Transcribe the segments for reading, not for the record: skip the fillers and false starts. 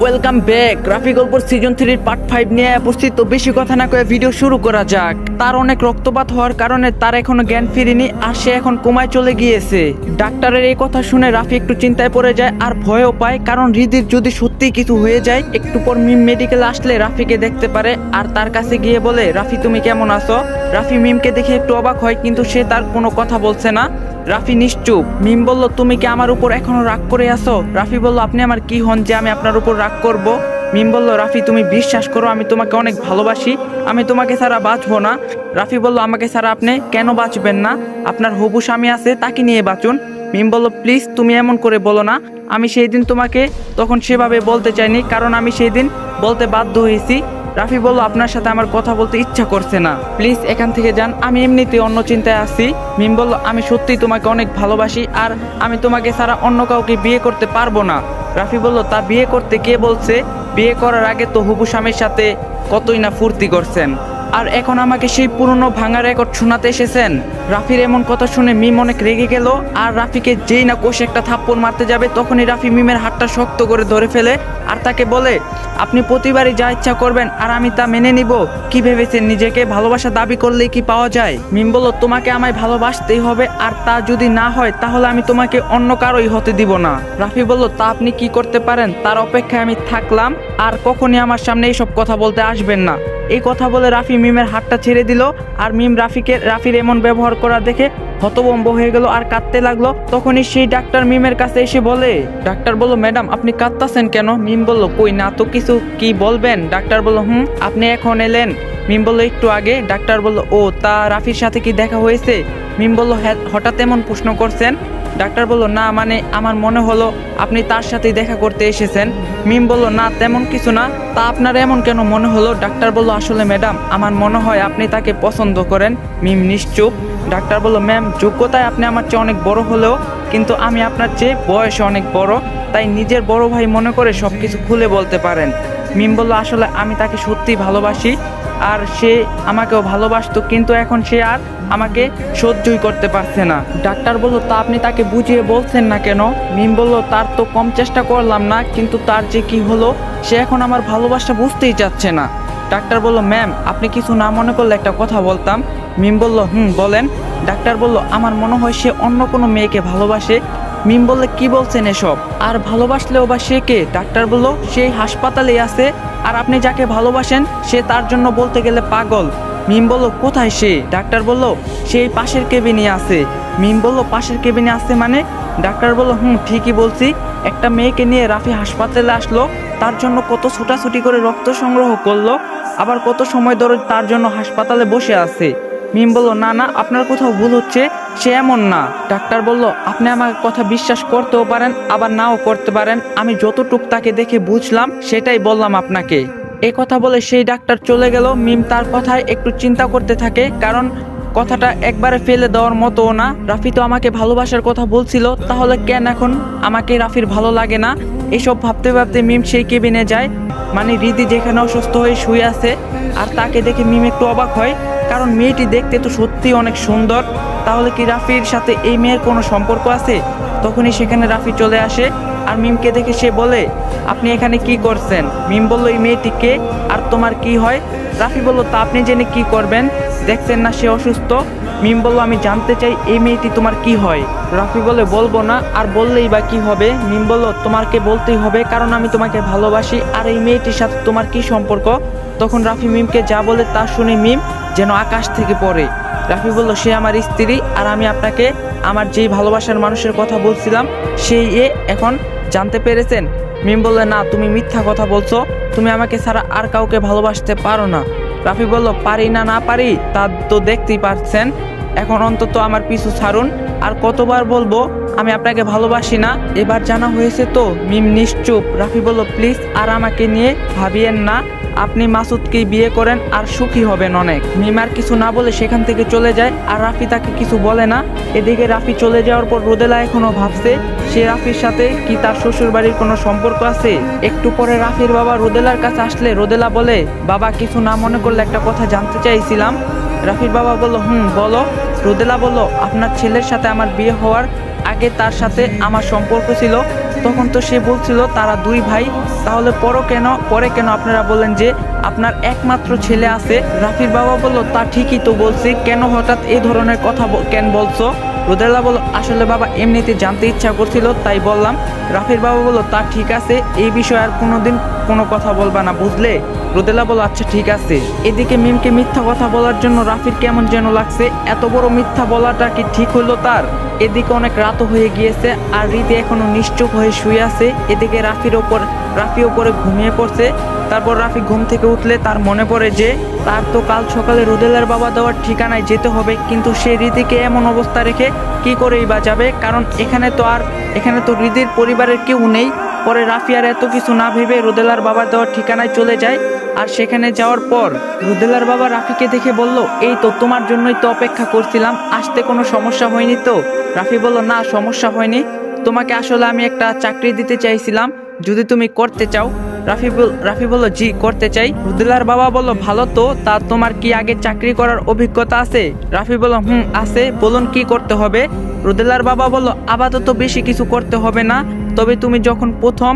Welcome back. Rafi গল্পর season 3 part 5 নিয়ে উপস্থিত। তো বেশি কথা না কয়ে ভিডিও শুরু করা যাক। তার অনেক রক্তপাত হওয়ার কারণে তার এখনো জ্ঞান ফিরেনি আর সে এখন কোমায় চলে গিয়েছে। ডাক্তারের এই কথা শুনে রাফি একটু চিন্তায় পড়ে যায় আর ভয়ও পায়, কারণ হৃদির যদি সত্যি কিছু হয়ে যায়। একটু পর মিম মেডিকেলে আসলে রাফিকে দেখতে পারে আর তার কাছে গিয়ে বলে, রাফি তুমি কেমন আছো? রাফি মিমকে দেখে একটু অবাক হয়, কিন্তু সে তার কোনো কথা বলছে না। রাফি নিশ্চুপ। মিম বলল, তুমি কি আমার উপর এখনো রাগ করে আছো? রাফি বলল, আপনি আমার কি হন যে আমি আপনার উপর রাগ করব? মিম বলল, রাফি তুমি বিশ্বাস করো আমি তোমাকে অনেক ভালোবাসি, আমি তোমাকে ছাড়া বাঁচবো না। রাফি বলল, আমাকে ছাড়া আপনি কেন বাঁচবেন না? আপনার হবু স্বামী আছে, তাকে নিয়ে বাঁচুন। মিম বলল, প্লিজ তুমি এমন করে বলো না। আমি সেই দিন তোমাকে তখন সেভাবে বলতে চাইনি, কারণ আমি সেই দিন বলতে বাধ্য হয়েছি। রাফি বলল, আপনার সাথে আমার কথা বলতে ইচ্ছা করছে না, প্লিজ এখান থেকে যান, আমি এমনিতেই অন্য চিন্তায় আছি। মিম বলল, আমি সত্যিই তোমাকে অনেক ভালোবাসি আর আমি তোমাকে ছাড়া অন্য কাউকে বিয়ে করতে পারবো না। রাফি বলল, তা বিয়ে করতে কে বলছে? বিয়ে করার আগে তো হবু স্বামীর সাথে কতই না ফুর্তি করছেন, আর এখন আমাকে সেই পুরনো ভাঙা রেকর্ড শোনাতে এসেছেন। রাফির এমন কথা শুনে মিম অনেক রেগে গেল আর রাফিকে যেই না কষে একটা থাপ্পড় মারতে যাবে, তখনই রাফি মিমের হাতটা শক্ত করে ধরে ফেলে আর তাকে বলে, আপনি প্রতিবারই যা ইচ্ছা করবেন আর আমি তা মেনে নিব? কি ভেবেছেন নিজেকে? ভালোবাসা দাবি করলেই কি পাওয়া যায়? মিম বলল, তোমাকে আমায় ভালোবাসতেই হবে, আর তা যদি না হয় তাহলে আমি তোমাকে অন্য কারোই হতে দিব না। রাফি বলল, তা আপনি কি করতে পারেন তার অপেক্ষায় আমি থাকলাম, আর কখনই আমার সামনে এইসব কথা বলতে আসবেন না। এই কথা বলে রাফি মিমের হাতটা ছেড়ে দিল আর মিম রাফির এমন ব্যবহার করা দেখে হতভম্ব হয়ে গেল আর কাঁদতে লাগলো। তখনই সেই ডাক্তার মিমের কাছে এসে বলে, ডাক্তার বলল, ম্যাডাম আপনি কাঁদতেছেন কেন? মিম বলল, কই না তো কিছু, কি বলবেন? ডাক্তার বলল, আপনি এখন এলেন? মিম বলল, একটু আগে। ডাক্তার বলল, ও তা রাফির সাথে কি দেখা হয়েছে? মিম বলল, হ্যাঁ, হঠাৎ এমন প্রশ্ন করছেন? ডাক্তার বলল, না মানে আমার মনে হলো আপনি তার সাথেই দেখা করতে এসেছেন। মিম বলল, না তেমন কিছু না। তা আপনার এমন কেন মনে হলো? ডাক্তার বলল, আসলে ম্যাডাম আমার মনে হয় আপনি তাকে পছন্দ করেন। মিম নিশ্চুপ। ডাক্তার বলল, ম্যাম যোগ্যতায় আপনি আমার চেয়ে অনেক বড় হলেও কিন্তু আমি আপনার চেয়ে বয়সে অনেক বড়, তাই নিজের বড় ভাই মনে করে সব কিছু খুলে বলতে পারেন। মিম বলল, আসলে আমি তাকে সত্যিই ভালোবাসি আর সে আমাকেও ভালোবাসতো, কিন্তু এখন সে আর আমাকে সহ্যই করতে পারছে না। ডাক্তার বলল, তা আপনি তাকে বুঝিয়ে বলছেন না কেন? মিম বলল, তার তো কম চেষ্টা করলাম না, কিন্তু তার যে কি হলো, সে এখন আমার ভালোবাসা বুঝতেই চাচ্ছে না। ডাক্তার বলল, ম্যাম আপনি কিছু না মনে করলে একটা কথা বলতাম। মিম বলল, বলেন। ডাক্তার বলল, আমার মনে হয় সে অন্য কোনো মেয়েকে ভালোবাসে। মিম বললে, কি বলছেন এসব? আর ভালোবাসলেও বা সে কে? ডাক্তার বলল, সেই হাসপাতালেই আছে, আর আপনি যাকে ভালোবাসেন সে তার জন্য বলতে গেলে পাগল। মিম বলল, কোথায় সে? ডাক্তার বলল, সেই পাশের কেবিনে আছে। মিম বলল, পাশের কেবিনে আছে মানে? ডাক্তার বলল, ঠিকই বলছি। একটা মেয়েকে নিয়ে রাফি হাসপাতালে আসলো, তার জন্য কত ছোটাছুটি করে রক্ত সংগ্রহ করলো, আবার কত সময় ধরে তার জন্য হাসপাতালে বসে আছে। মিম বলল, না না, আপনার কোথাও ভুল হচ্ছে, সে এমন না। ডাক্তার বলল, আপনি আমার কথা বিশ্বাস করতেও পারেন আবার নাও করতে পারেন, আমি যতটুক তাকে দেখে বুঝলাম সেটাই বললাম আপনাকে। এই কথা বলে সেই ডাক্তার চলে গেল। মিম তার কথায় একটু চিন্তা করতে থাকে, কারণ কথাটা একবারে ফেলে দেওয়ার মতো না। রাফি তো আমাকে ভালোবাসার কথা বলছিল, তাহলে কেন এখন আমাকে রাফির ভালো লাগে না? এসব ভাবতে ভাবতে মিম সেই কেবিনে যায়, মানে রিদি যেখানে অসুস্থ হয়ে শুয়ে আছে, আর তাকে দেখে মিম একটু অবাক হয়, কারণ মেয়েটি দেখতে তো সত্যি অনেক সুন্দর। তাহলে কি রাফির সাথে এই মেয়ের কোনো সম্পর্ক আছে? তখনই সেখানে রাফি চলে আসে আর মিমকে দেখে সে বলে, আপনি এখানে কি করছেন? মিম বলল, এই মেয়েটিকে আর তোমার কি হয়? রাফি বলল, তা আপনি জেনে কি করবেন? দেখছেন না সে অসুস্থ। মিম বলল, আমি জানতে চাই এই মেয়েটি তোমার কি হয়? রাফি বলে, বলবো না, আর বললেই বা কি হবে? মিম বলল, তোমাকে বলতেই হবে, কারণ আমি তোমাকে ভালোবাসি, আর এই মেয়েটির সাথে তোমার কি সম্পর্ক? তখন রাফি মিমকে যা বলে তা শুনে মিম যেন আকাশ থেকে পড়ে। রাফি বলল, সে আমার স্ত্রী, আর আমি আপনাকে আমার যেই ভালোবাসার মানুষের কথা বলছিলাম সেই এখন জানতে পেরেছেন? মিম বলল, না তুমি মিথ্যা কথা বলছো, তুমি আমাকে ছাড়া আর কাউকে ভালোবাসতে পারো না। রাফি বলল, পারি না না পারি তা তো দেখতেই পারছেন, এখন অন্তত আমার পিছু ছাড়ুন, আর কতবার বলবো আমি আপনাকে ভালোবাসি না? এবার জানা হয়েছে তো? মিম নিশ্চুপ। রাফি বলল, প্লিজ আর আমাকে নিয়ে ভাবিয়েন না, আপনি মাসুদকে বিয়ে করেন আর সুখী হবেন অনেক। মিম আর কিছু না বলে সেখান থেকে চলে যায়, আর রাফি তাকে কিছু বলে না। এদিকে রাফি চলে যাওয়ার পর রোদেলা এখনো ভাবছে সে রাফির সাথে কি তার শ্বশুর বাড়ির কোনো সম্পর্ক আছে। একটু পরে রাফির বাবা রোদেলার কাছে আসলে রোদেলা বলে, বাবা কিছু না মনে করলে একটা কথা জানতে চাইছিলাম। রাফির বাবা বলল, বলো। রোদেলা বলল, আপনার ছেলের সাথে আমার বিয়ে হওয়ার আগে তার সাথে আমার সম্পর্ক ছিল, তখন তো সে বলছিল তারা দুই ভাই, তাহলে পরে কেন আপনারা বলেন যে আপনার একমাত্র ছেলে আছে? রাফির বাবা বলল তা ঠিকই তো বলছি, কেন হঠাৎ এই ধরনের কথা কেন বলছো? রোদেলা বলল আসলে বাবা এমনিতে জানতে ইচ্ছা করছিল তাই বললাম। রাফির বাবা বলল তা ঠিক আছে, এই বিষয়ে আর কোনোদিন কোনো কথা বলবা না, বুঝলে? রোদেলা বলল আচ্ছা ঠিক আছে। এদিকে মিমকে মিথ্যা কথা বলার জন্য রাফির কেমন যেন লাগছে, এত বড় মিথ্যা বলাটা কি ঠিক হলো তার? এদিকে অনেক রাতও হয়ে গিয়েছে আর রীতি এখনো নিশ্চুপ হয়ে শুয়ে আছে। এদিকে রাফি ওপরে ঘুমিয়ে পড়ছে। তারপর রাফি ঘুম থেকে উঠলে তার মনে পড়ে যে তার তো কাল সকালে রোদেলার বাবা দেওয়ার ঠিকানায় যেতে হবে, কিন্তু সে রীতিকে এমন অবস্থা রেখে কি করেই বা যাবে? কারণ এখানে তো রীতির পরিবারের কেউ নেই। পরে রাফি আর এত কিছু না ভেবে রোদেলার বাবা দেওয়ার ঠিকানায় চলে যায়। আর সেখানে যাওয়ার পর রোদেলার বাবা রাফিকে দেখে বলল এই তো তোমার জন্যই তো অপেক্ষা করছিলাম, আসতে কোনো সমস্যা হয়নি তো? রাফি বলল না, সমস্যা হয়নি, তোমাকে আসলে আমি একটা চাকরি দিতে চাইছিলাম, যদি তুমি করতে চাও। রাফি বলল জি করতে চাই। রোদেলার বাবা বলল ভালো তো, তা তোমার কি আগে চাকরি করার অভিজ্ঞতা আছে? রাফি বলল আছে, বলুন কি করতে হবে? রোদেলার বাবা বলল আপাতত বেশি কিছু করতে হবে না, তবে তুমি যখন প্রথম,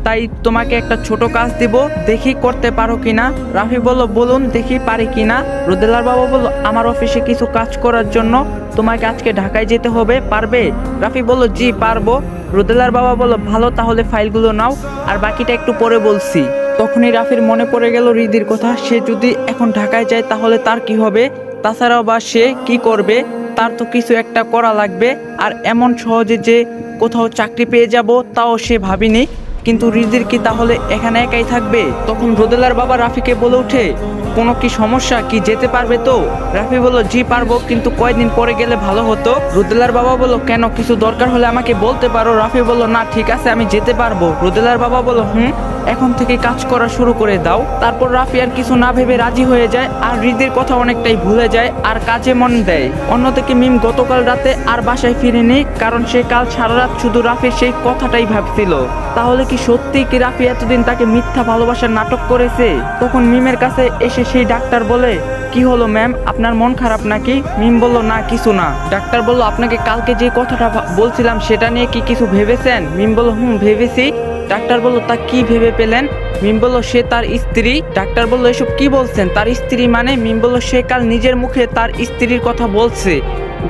তাই তোমাকে একটা ছোট কাজ দিব, দেখি করতে পারো কিনা। রাফি বলল বলুন দেখি পারি কিনা। রোদেলার বাবা বলল আমার অফিসে কিছু কাজ করার জন্য তোমাকে আজকে ঢাকায় যেতে হবে, পারবে? রাফি বলল জি পারবো। রোদেলার বাবা বলল ভালো, তাহলে ফাইলগুলো নাও, আর বাকিটা একটু পরে বলছি। তখনই রাফির মনে পড়ে গেল রিদির কথা, সে যদি এখন ঢাকায় যায় তাহলে তার কি হবে? তাছাড়াও বা সে কি করবে? তার তো কিছু একটা করা লাগবে, আর এমন সহজে যে কোথাও চাকরি পেয়ে যাব তাও সে ভাবিনি। কিন্তু রিদির কি তাহলে এখানে একাই থাকবে? তখন রোদেলার বাবা রাফিকে বলে ওঠে কোনো কি সমস্যা, কি যেতে পারবে তো? রাফি বলল জি পারবো, কিন্তু কয়দিন পরে গেলে ভালো হতো। রোদেলার বাবা বলল কেন, কিছু দরকার হলে আমাকে বলতে পারো। রাফি বলল না ঠিক আছে, আমি যেতে পারবো। রোদেলার বাবা বলল এখন থেকে কাজ করা শুরু করে দাও। তারপর রাফি আর কিছু না ভেবে রাজি হয়ে যায় আর হৃদির কথা অনেকটাই ভুলে যায় আর কাজে মন দেয়। অন্যদিকে মিম গতকাল রাতে আর বাসায় ফিরেনি, কারণ সে কাল সারা রাত শুধু রাফির সেই কথাটাই ভাবছিল। তাহলে কি সত্যি কি রাফি এতদিন তাকে মিথ্যা ভালোবাসার নাটক করেছে? তখন মিমের কাছে এসে সেই ডাক্তার বলে কি হলো ম্যাম, আপনার মন খারাপ নাকি? মিম বলল না কিছু না। ডাক্তার বলল আপনাকে কালকে যে কথাটা বলছিলাম সেটা নিয়ে কি কিছু ভেবেছেন? মিম বলল ভেবেছি। ডাক্তার বলল তা কি ভেবে পেলেন? মিম বলল সে তার স্ত্রী। ডাক্তার বলল এসব কি বলছেন, তার স্ত্রী মানে? মিম বলল সে কাল নিজের মুখে তার স্ত্রীর কথা বলছে।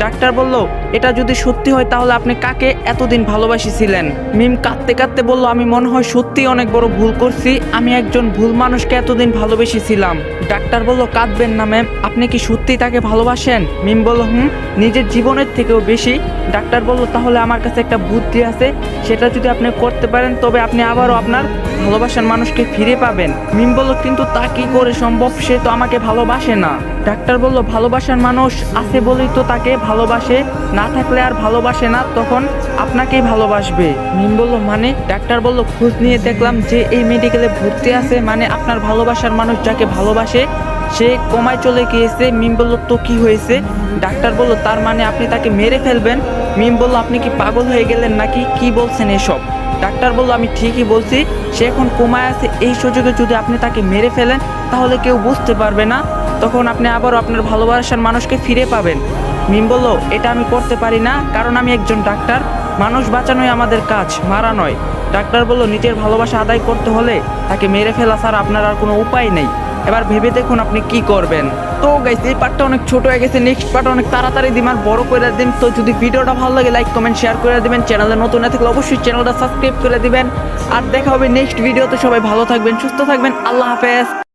ডাক্তার বলল এটা যদি সত্যি হয় তাহলে আপনি কাকে এতদিন ভালোবাসিছিলেন? মিম কাঁদতে কাঁদতে বলল আমি মনে হয় সত্যি অনেক বড় ভুল করছি, আমি একজন ভুল মানুষকে এতদিন ভালোবেসেছিলাম। ডাক্তার বলল কাঁদবেন না ম্যাম, আপনি কি সত্যি তাকে ভালোবাসেন? মিম বলল নিজের জীবনের থেকেও বেশি। ডাক্তার বলল তাহলে আমার কাছে একটা বুদ্ধি আছে, সেটা যদি আপনি করতে পারেন তবে আপনি আবারও আপনার ভালোবাসার মানুষকে ফিরে পাবেন। মিম বলল কিন্তু তা কি করে সম্ভব, সে তো আমাকে ভালোবাসে না। ডাক্তার বলল ভালোবাসার মানুষ আছে বলেই তো তাকে ভালোবাসে, না থাকলে আর ভালোবাসে না, তখন আপনাকেই ভালোবাসবে। মিম বলল মানে? ডাক্তার বলল খোঁজ নিয়ে দেখলাম যে এই মেডিকেলে ভর্তি আছে, মানে আপনার ভালোবাসার মানুষ যাকে ভালোবাসে সে কোমায় চলে গিয়েছে। মিম বলল তো কি হয়েছে? ডাক্তার বলল তার মানে আপনি তাকে মেরে ফেলবেন। মিম বলল আপনি কি পাগল হয়ে গেলেন নাকি, কি বলছেন এসব? ডাক্তার বলল আমি ঠিকই বলছি, সে এখন কোমায় আছে, এই সুযোগে যদি আপনি তাকে মেরে ফেলেন তাহলে কেউ বুঝতে পারবে না, তখন আপনি আবারও আপনার ভালোবাসার মানুষকে ফিরে পাবেন। মিম বলল এটা আমি করতে পারি না, কারণ আমি একজন ডাক্তার, মানুষ বাঁচানোই আমাদের কাজ, মারা নয়। ডাক্তার বলল নিজের ভালোবাসা আদায় করতে হলে তাকে মেরে ফেলা ছাড়া আপনার আর কোনো উপায় নেই, এবার ভেবে দেখুন আপনি কি করবেন। তো গাইস এই পার্টটা অনেক ছোট হয়ে গেছে, নেক্সট পার্ট অনেক তাড়াতাড়ি দিন আর বড় করে দিন। তো যদি ভিডিওটা ভালো লাগে লাইক কমেন্ট শেয়ার করে দিবেন, চ্যানেলে নতুন না থাকলে অবশ্যই চ্যানেলটা সাবস্ক্রাইব করে দিবেন। আর দেখা হবে নেক্সট ভিডিওতে, সবাই ভালো থাকবেন, সুস্থ থাকবেন, আল্লাহ হাফেজ।